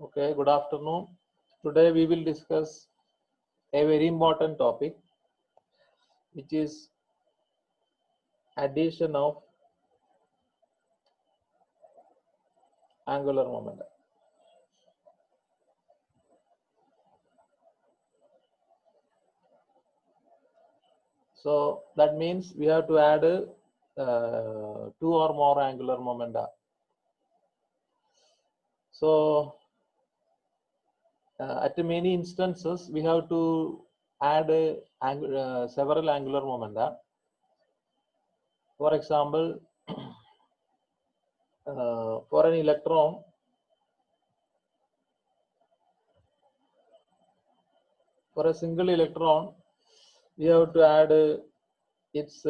Okay, good afternoon. Today we will discuss a very important topic, which is addition of angular momentum. So that means we have to add two or more angular momenta. So at many instances, we have to add several angular momenta. For example, for an electron, for a single electron, we have to add its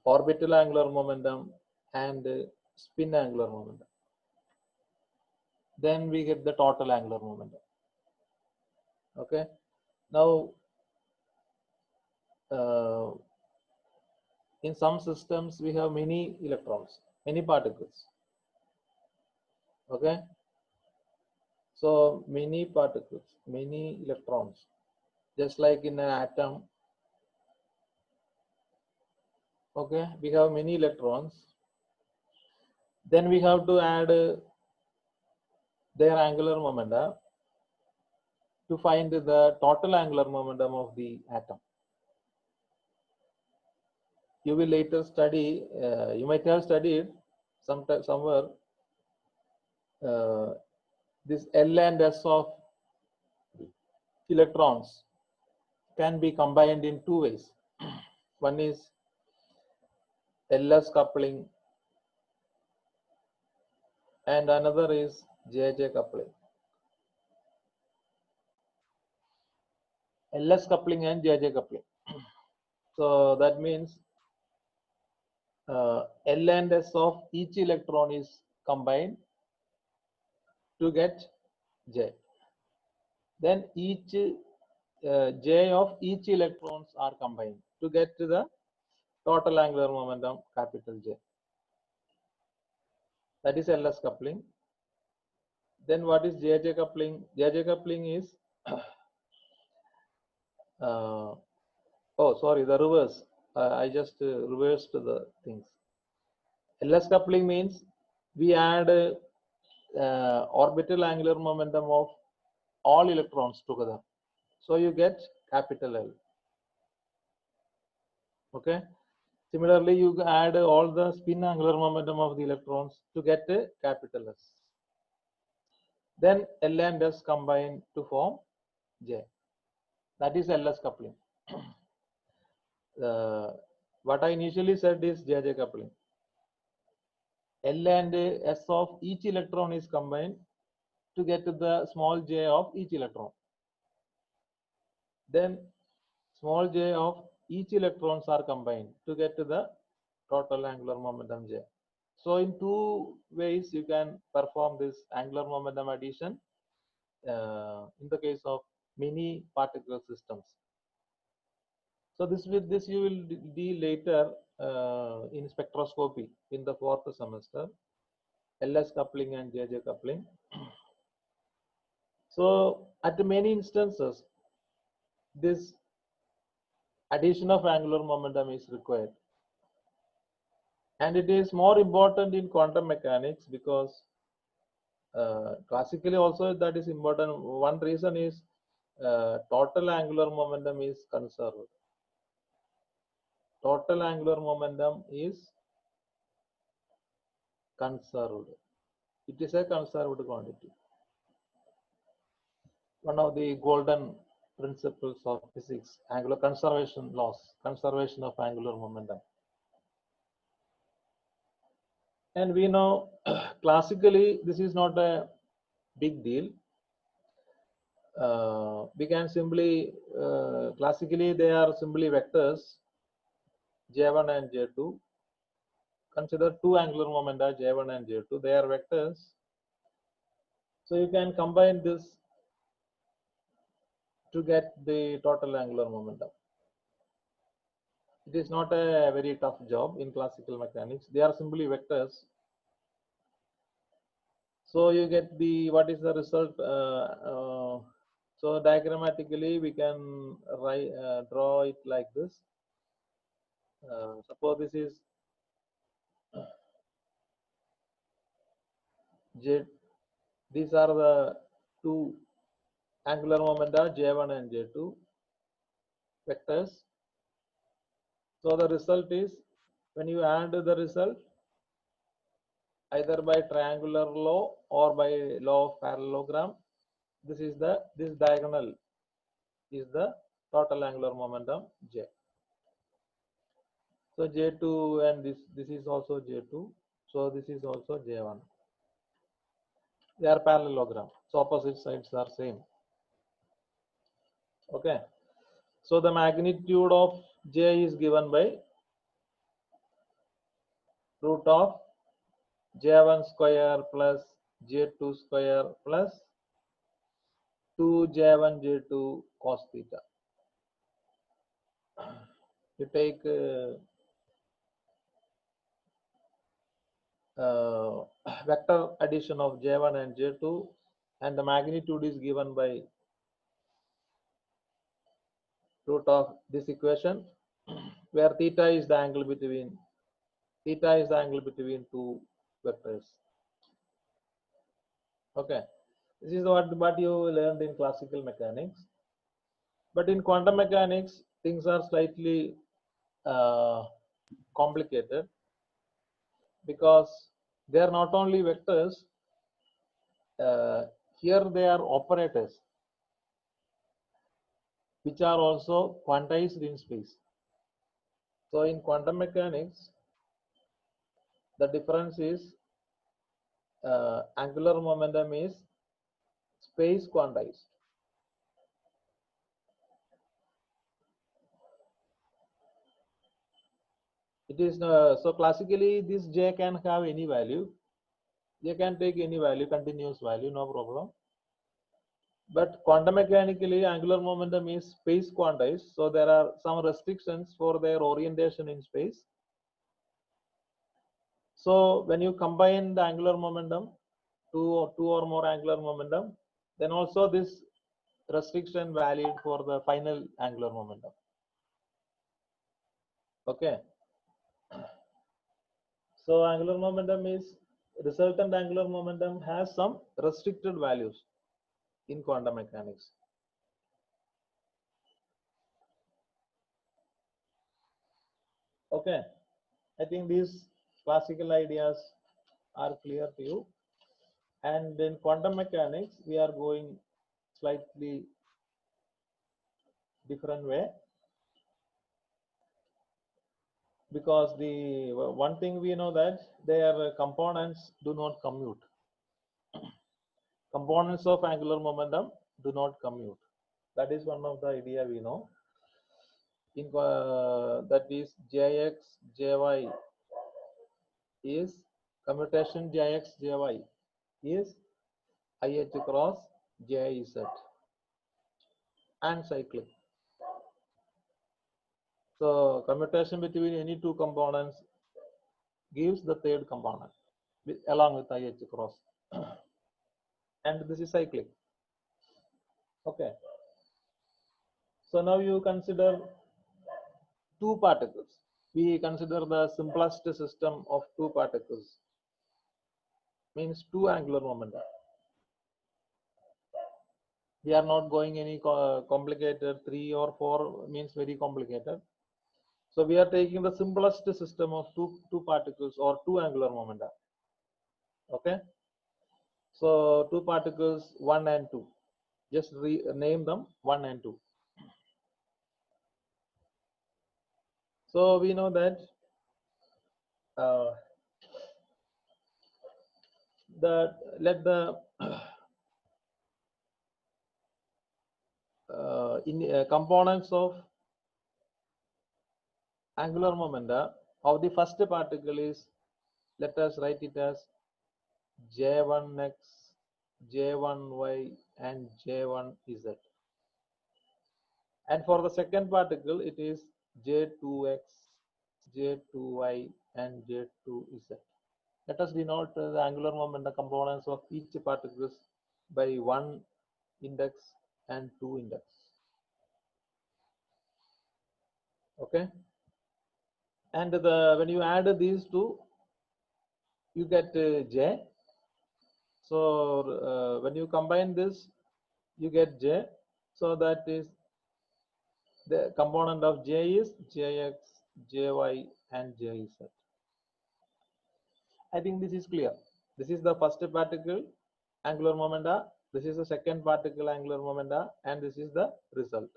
orbital angular momentum and spin angular momentum. Then we get the total angular momentum. Okay. Now, in some systems, we have many electrons, many particles. Okay. So, many particles, many electrons, just like in an atom. Okay. We have many electrons. Then we have to add their angular momentum to find the total angular momentum of the atom. You will later study, you might have studied somewhere this L and S of electrons can be combined in two ways. One is LS coupling and another is JJ coupling. LS coupling and JJ coupling. So that means L and S of each electron is combined to get J. Then each J of each electrons are combined to get to the total angular momentum capital J. That is LS coupling. Then what is JJ coupling? JJ coupling is oh sorry, the reverse. I just reversed the things. LS coupling means we add orbital angular momentum of all electrons together. So you get capital L. Okay. Similarly, you add all the spin angular momentum of the electrons to get a capital S. Then L and S combine to form J. That is LS coupling. What I initially said is JJ coupling. L and S of each electron is combined to get the small j of each electron. Then small j of each electrons are combined to get to the total angular momentum j. So in two ways you can perform this angular momentum addition in the case of many particle systems. So this you will deal later in spectroscopy in the 4th semester, LS coupling and JJ coupling. So at many instances, this addition of angular momentum is required. And it is more important in quantum mechanics because classically also that is important. One reason is total angular momentum is conserved. Total angular momentum is conserved. It is a conserved quantity. One of the golden principles of physics, angular conservation laws, conservation of angular momentum. And we know classically this is not a big deal. We can simply, classically they are simply vectors J1 and J2. Consider two angular momenta J1 and J2, they are vectors. So you can combine this to get the total angular momentum. It is not a very tough job in classical mechanics. They are simply vectors. So you get the what is the result? So diagrammatically we can write draw it like this. Suppose this is J. These are the two angular momenta J1 and J2 vectors. So the result is, when you add the result either by triangular law or by law of parallelogram, this diagonal is the total angular momentum J. So J2 and this is also J2. So this is also J1. They are parallelogram. So opposite sides are same. Okay. So the magnitude of J is given by root of J1 square plus J2 square plus 2 J1 J2 cos theta. You take vector addition of J1 and J2, and the magnitude is given by root of this equation, where theta is the angle between two vectors. Okay, this is what you learned in classical mechanics. But in quantum mechanics, things are slightly complicated, because they are not only vectors, here they are operators which are also quantized in space. So in quantum mechanics, the difference is angular momentum is space quantized. It is so classically this J can have any value. J can take any value, continuous value, no problem. But quantum mechanically, angular momentum is space quantized, so there are some restrictions for their orientation in space. So when you combine the angular momentum, two or more angular momentum, then also this restriction valid for the final angular momentum. Okay. So angular momentum is, resultant angular momentum has some restricted values in quantum mechanics. Okay, I think these classical ideas are clear to you. And in quantum mechanics, we are going slightly different way, because the one thing we know that their components do not commute. Components of angular momentum do not commute. That is one of the idea we know. In that is Jx Jy is commutation, Jx Jy is IH cross Jiz and cyclic. So commutation between any two components gives the third component along with IH cross, and this is cyclic. Okay. So now you consider two particles. We consider the simplest system of two particles, means two angular momenta. We are not going any complicated, 3 or 4 means very complicated. So we are taking the simplest system of two particles or two angular momenta. Okay. So two particles 1 and 2. Just name them 1 and 2. So we know that let the components of angular momenta of the first particle is, let us write it as J1x, J1y and J1z. And for the second particle, it is J2x, J2y and J2z. Let us denote the angular momentum components of each particles by 1 index and 2 index. Okay, and when you add these two, you get J. So when you combine this, you get J. So that is the component of J is Jx, Jy, and Jz. I think this is clear. This is the first particle angular momenta. This is the second particle angular momenta, and this is the result.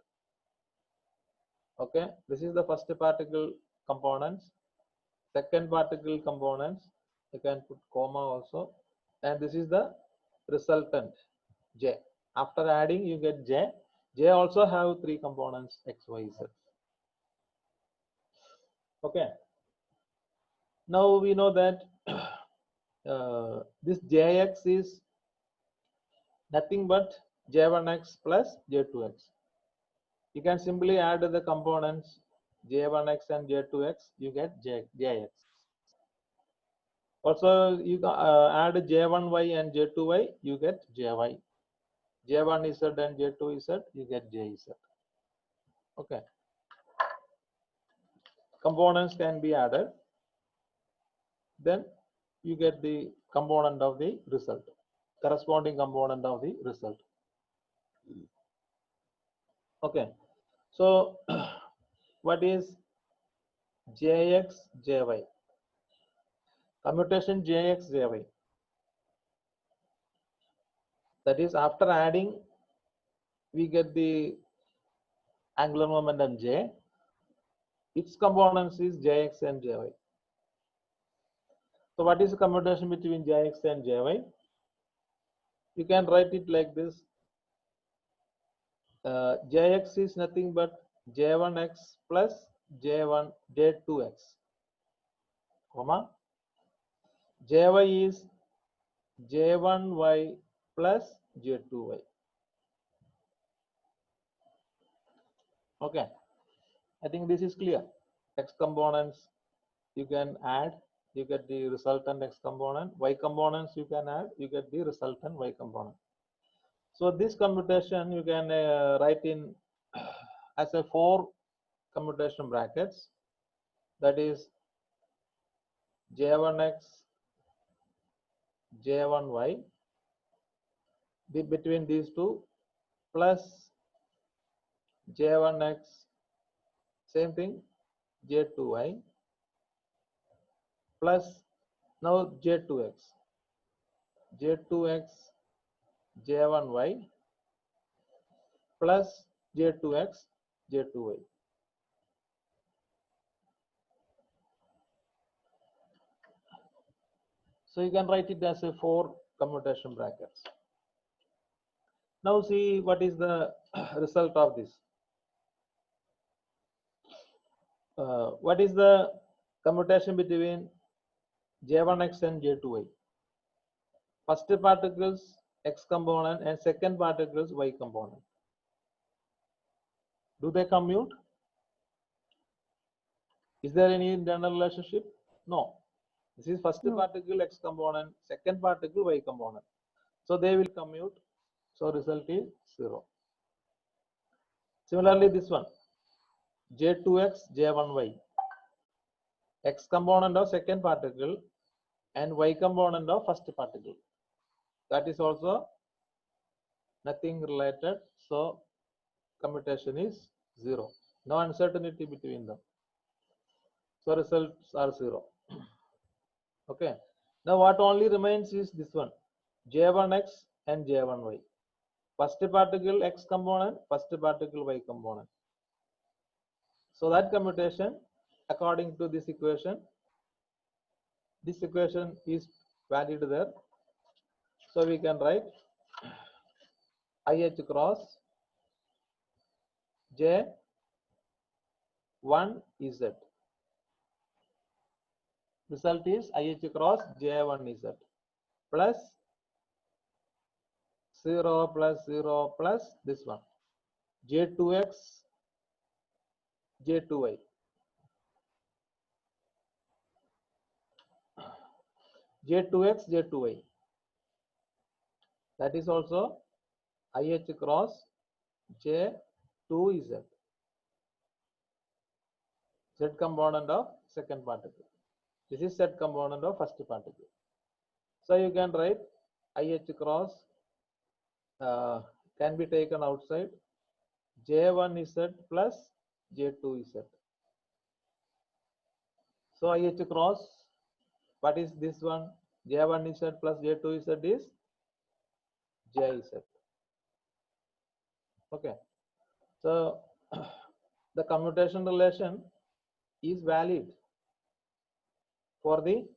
Okay, this is the first particle components, second particle components. You can put comma also, and this is the resultant J. After adding, you get J. J also have three components X, Y, Z. Okay. Now we know that this Jx is nothing but J1x plus J2x. You can simply add the components J1x and J2x, you get Jx. Also, you can add J1y and J2y, you get Jy. J1z and J2z, you get Jz. Okay. Components can be added. Then you get the component of the result, corresponding component of the result. Okay. So, what is Jx, Jy? Commutation Jx, Jy. That is, after adding, we get the angular momentum J. Its components is Jx and Jy. So, what is the commutation between Jx and Jy? You can write it like this. Jx is nothing but J1x plus J2x, comma. Jy is J1y plus J2y. Okay, I think this is clear. X components you can add, you get the resultant X component. Y components you can add, you get the resultant Y component. So this commutation you can write in as a 4 commutation brackets. That is J1x, J1y, between these two, plus J1x, same thing, J2y, plus now J2x, J2x, J1y, plus J2x, J2y. So you can write it as a 4 commutation brackets. Now see what is the result of this. What is the commutation between J1x and J2y? First particles X component and second particles Y component. Do they commute? Is there any internal relationship? No. This is first particle X component, second particle Y component. So they will commute. So result is 0. Similarly, this one J2x, J1y. X component of second particle and Y component of first particle. That is also nothing related. So commutation is 0. No uncertainty between them. So results are 0. Okay. Now what only remains is this one, J1x and J1y. First particle X component, first particle Y component. So that commutation according to this equation is valid there. So we can write IH cross J1Z result is IH cross J1Z plus 0 plus 0 plus this one J2x J2y. J2x, J2y. That is also IH cross J2Z. Z component of second particle. This is Z component of first particle. So you can write IH cross can be taken outside J1Z plus J2Z. So IH cross, what is this one? J1Z plus J2Z is JZ. Okay. So the commutation relation is valid for the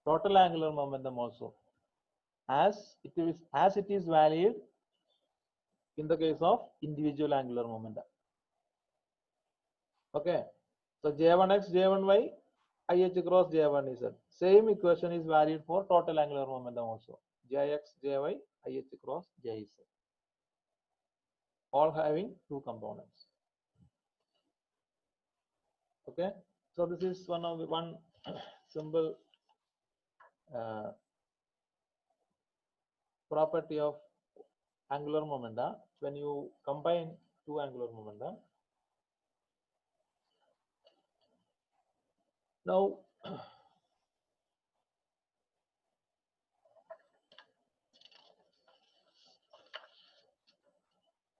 total angular momentum also, as it is valid in the case of individual angular momentum. Okay. So J1x, J1y, IH cross J1Z. Same equation is valid for total angular momentum also. Jx, Jy, IH cross Jz. All having two components. Okay. So this is one simple property of angular momenta when you combine two angular momenta. Now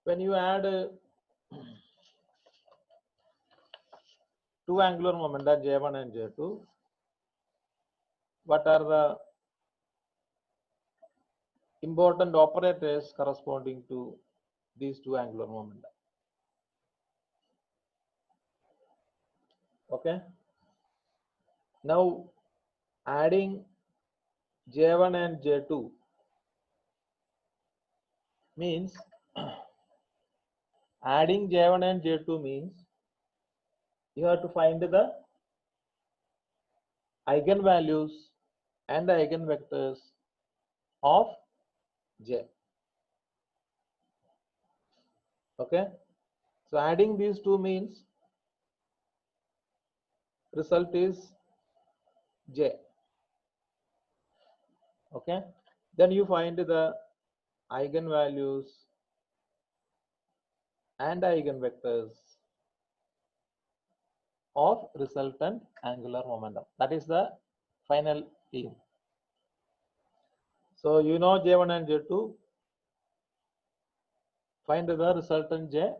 when you add two angular momenta J1 and J2, what are the important operators corresponding to these two angular momenta? Okay. Now adding J1 and J2 means adding J1 and J2 means you have to find the eigenvalues and the eigenvectors of J. Okay. So adding these two means result is J. Okay. Then you find the eigenvalues and eigenvectors of resultant angular momentum. That is the final aim. So you know J1 and J2. Find the resultant J,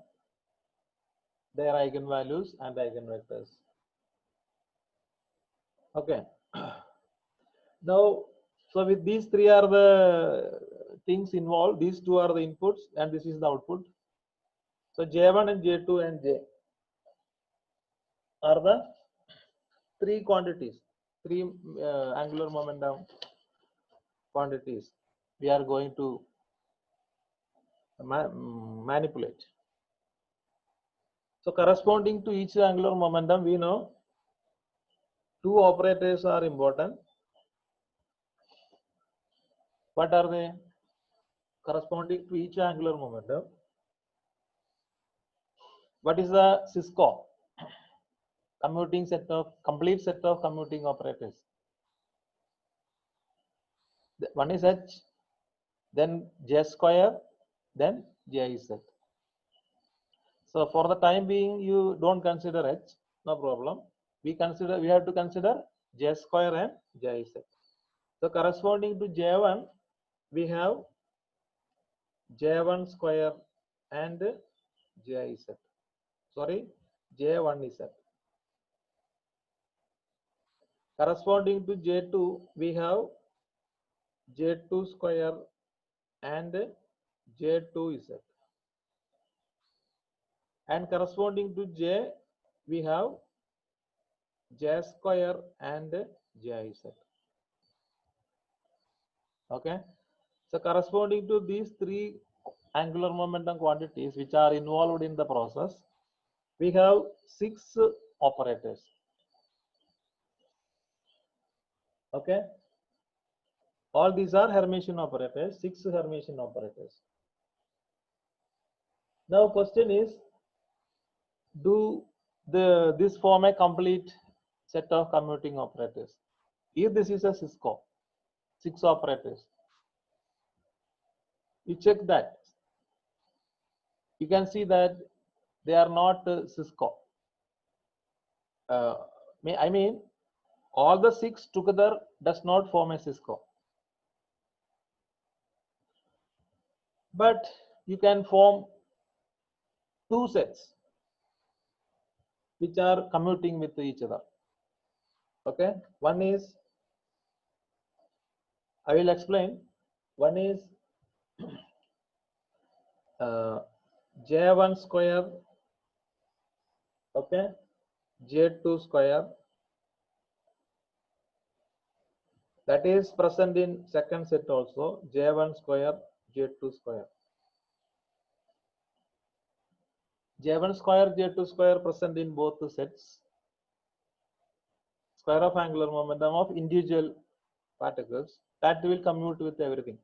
their eigenvalues and eigenvectors. Okay. Now, so with these three are the things involved. These two are the inputs and this is the output. So J1 and J2 and J are the three quantities, three angular momentum quantities we are going to manipulate. So corresponding to each angular momentum, we know two operators are important. What are they? Corresponding to each angular momentum. What is the Cisco? Commuting set of complete set of commuting operators. One is H, then J square, then Jz. So for the time being, you don't consider H, no problem. We have to consider J square and Jz. So corresponding to J1, we have J1 square and Jz. Sorry, J1Z. Corresponding to J2, we have J2 square and J2Z. And corresponding to J, we have J square and Jz. Okay. So corresponding to these three angular momentum quantities which are involved in the process, we have 6 operators. Okay. All these are Hermitian operators, 6 Hermitian operators. Now question is, do this form a complete set of commuting operators? If this is a Cisco, 6 operators, you check that. You can see that they are not Cisco. I mean, all the 6 together does not form a Cisco. But you can form 2 sets which are commuting with each other. Okay, one is, I will explain. One is J1 square, okay, J2 square, that is present in second set also, J1 square, J2 square. J1 square, J2 square present in both the sets. Square of angular momentum of individual particles, that will commute with everything.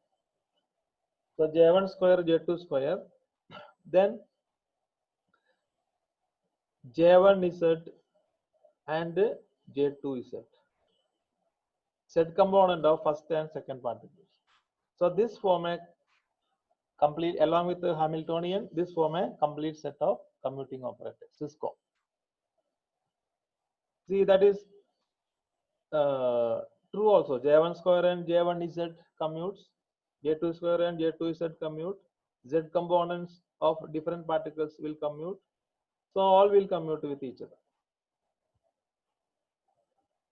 So J1 square, J2 square, then J1 Z and J2 Z. Z component of first and second particles. So this form a complete, along with the Hamiltonian, this form a complete set of commuting operators, Cisco. See, that is true also. J1 square and J1 Z commutes, J2 square and J2 Z commute, Z components of different particles will commute. So all will commute with each other.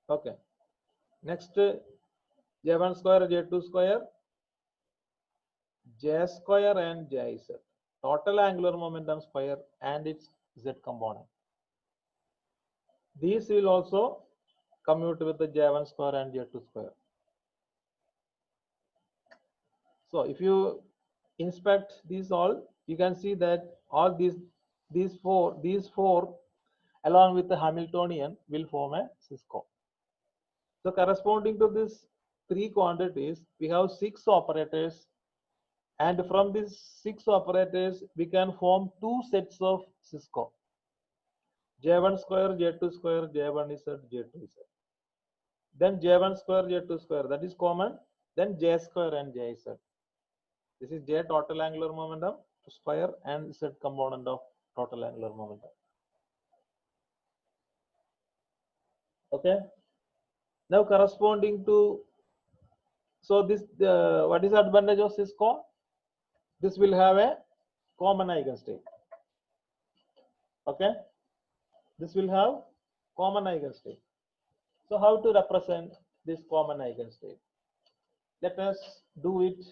Okay. Next, J1 square, J2 square, J square and Jz. Total angular momentum square and its Z component. These will also commute with the J1 square and J2 square. So if you inspect these all, you can see that all these four along with the Hamiltonian will form a Cisco. So corresponding to this 3 quantities, we have 6 operators, and from these 6 operators we can form 2 sets of Cisco. J1 square, J2 square, J1 Z, J2 Z. Then J1 square, J2 square, that is common. Then J square and Jz. This is J total angular momentum square and Z component of total angular momentum. Okay. Now corresponding to, so this what is the advantage of Cisco? This will have a common eigenstate. Okay. This will have common eigenstate. So how to represent this common eigenstate? Let us do it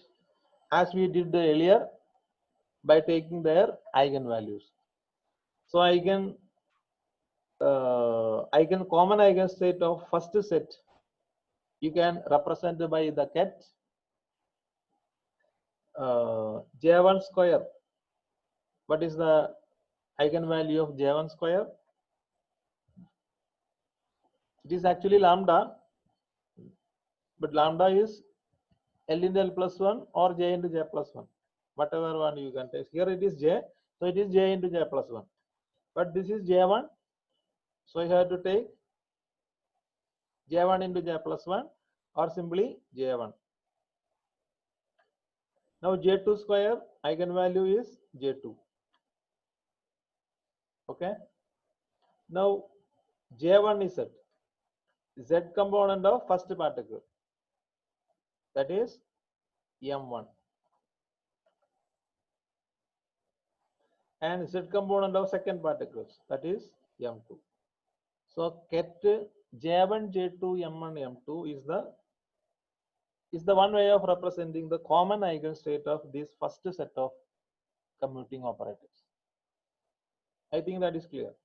as we did earlier by taking their eigenvalues. So eigen common eigenstate of first set you can represent by the ket J1 square. What is the eigenvalue of J1 square? It is actually lambda, but lambda is L into L plus 1 or J into J plus 1, whatever one you can take. Here it is J, so it is J into J plus 1. But this is J1, so you have to take J1 into J plus 1 or simply J1. Now J2 square eigenvalue is J2. Okay. Now J1 is Z component of first particle, that is M1, and Z component of second particles, that is M2. So ket J1, J2, M1, M2 is the one way of representing the common eigenstate of this first set of commuting operators. I think that is clear.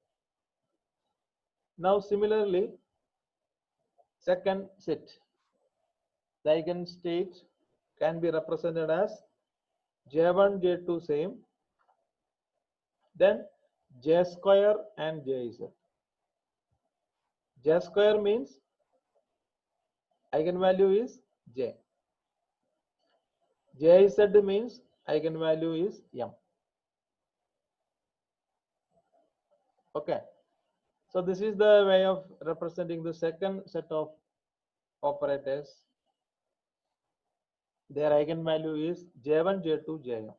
Now similarly, second set, the eigenstate can be represented as J1, J2 same, then J square and Jz. J square means eigenvalue is J. Jz means eigenvalue is M. Okay. So this is the way of representing the second set of operators, their eigenvalue is J1, J2, Jm.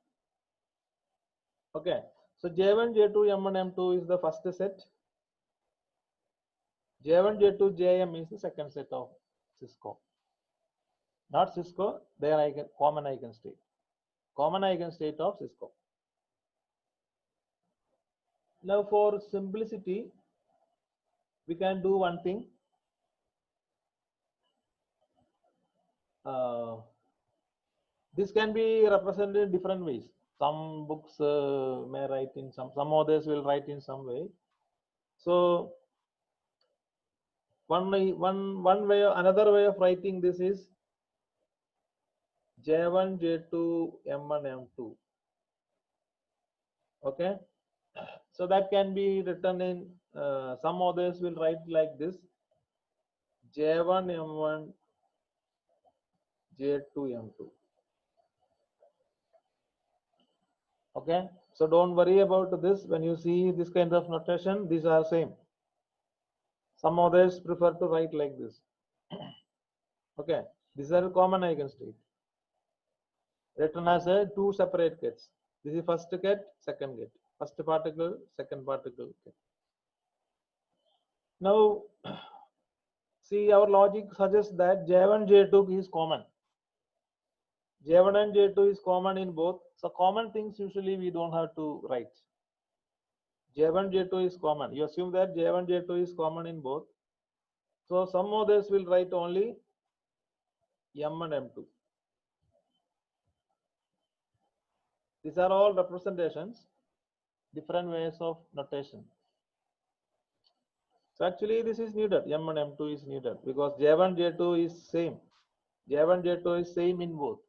Okay, so J1, J2, M1, M2 is the first set. J1, J2, Jm is the second set of Cisco. Not Cisco, their common eigenstate. Common eigenstate of Cisco. Now for simplicity, we can do one thing. This can be represented in different ways. Some books may write in some others will write in some way. So one way, another way of writing this is J1, J2, M1, M2. Okay, so that can be written in some others will write like this: J1, M1, J2, M2. Okay, so don't worry about this. When you see this kind of notation, these are same. Some others prefer to write like this. Okay, these are common eigenstate written as a two separate gets. This is first get, second get. First particle, second particle. Get. Now, see, our logic suggests that J1, J2 is common. J1 and J2 is common in both. So common things usually we don't have to write. J1, J2 is common. You assume that J1, J2 is common in both. So some others will write only M and M2. These are all representations, different ways of notation. So actually this is needed, M and M2 is needed because J1, J2 is same. J1, J2 is same in both.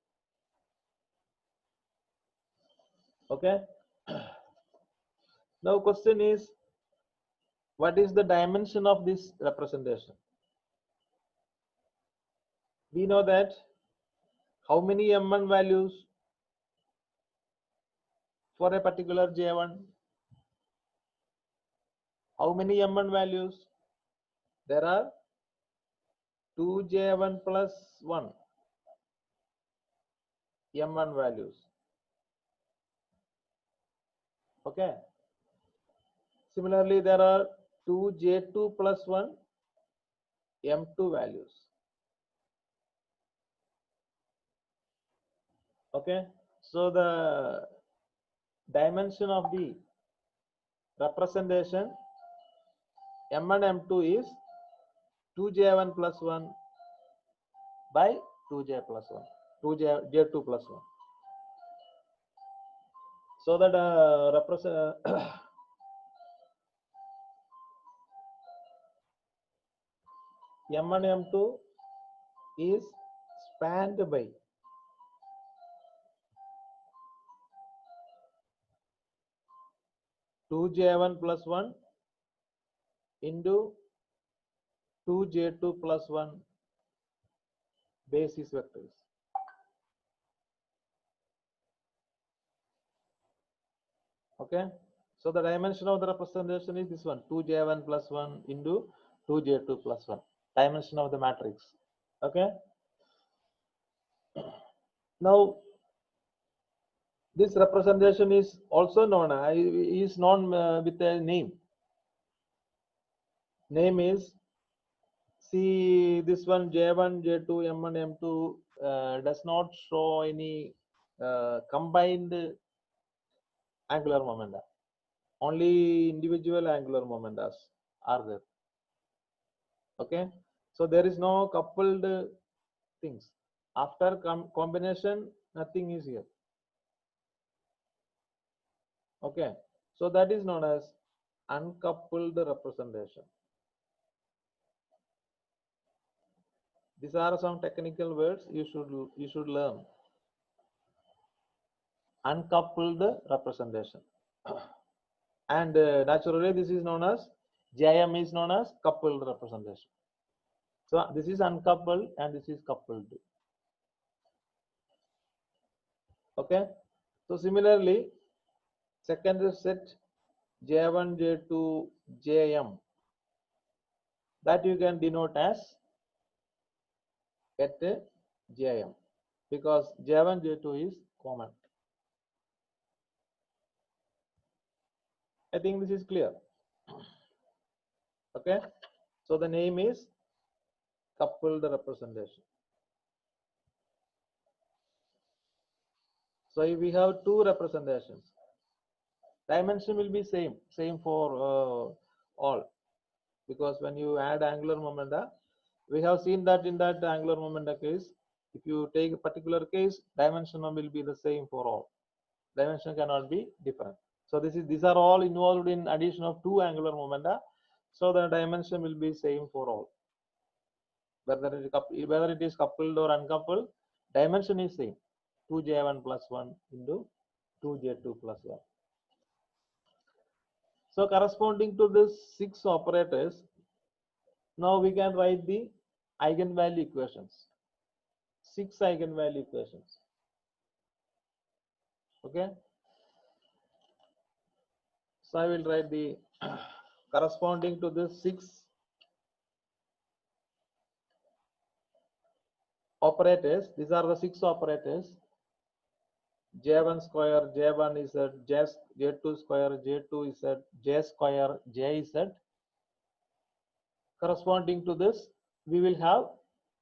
Okay. Now question is, what is the dimension of this representation? We know that how many M1 values for a particular J1? How many M1 values? There are 2J1 plus 1 M1 values. Okay. Similarly, there are 2J2 plus 1 M2 values. Okay. So the dimension of the representation M1 M2 is 2J1 plus 1 by 2J plus 1, 2J2 plus 1. So that represent M1 M2 is spanned by 2J1 plus 1 into 2J2 plus 1 basis vectors. Okay, so the dimension of the representation is this one, 2J1 plus 1 into 2J2 plus 1, dimension of the matrix. Okay, now this representation is also known with a name. Name is, see this one, J1, J2, M1, M2 does not show any combined angular momenta. Only individual angular momentas are there. Okay, so there is no coupled things. After combination, nothing is here. Okay, so that is known as uncoupled representation. These are some technical words you should learn. Uncoupled representation. And naturally this is known as JM is known as coupled representation. So this is uncoupled and this is coupled. Okay, so similarly second set J1, J2, Jm, that you can denote as at Jm, because J1, J2 is common. I think this is clear. Okay, so the name is coupled representation. So if we have two representations, dimension will be same for all, because when you add angular momenta, we have seen that in that angular momenta case, if you take a particular case, dimension will be the same for all. Dimension cannot be different. So these are all involved in addition of two angular momenta. So the dimension will be same for all. Whether it is coupled or uncoupled, dimension is same. 2j1 plus 1 into 2j2 plus 1. So corresponding to this 6 operators, now we can write the eigenvalue equations. 6 eigenvalue equations. Okay. So I will write the corresponding to this 6 operators. These are the 6 operators. J1 square, J1 is at J2 square, J2 is at J square, J is at. Corresponding to this, we will have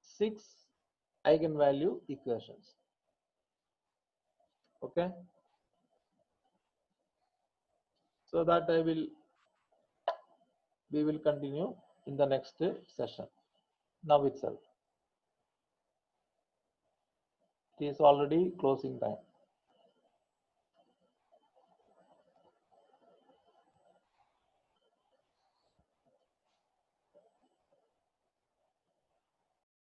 6 eigenvalue equations. Okay. So that we will continue in the next session. Now itself. It is already closing time.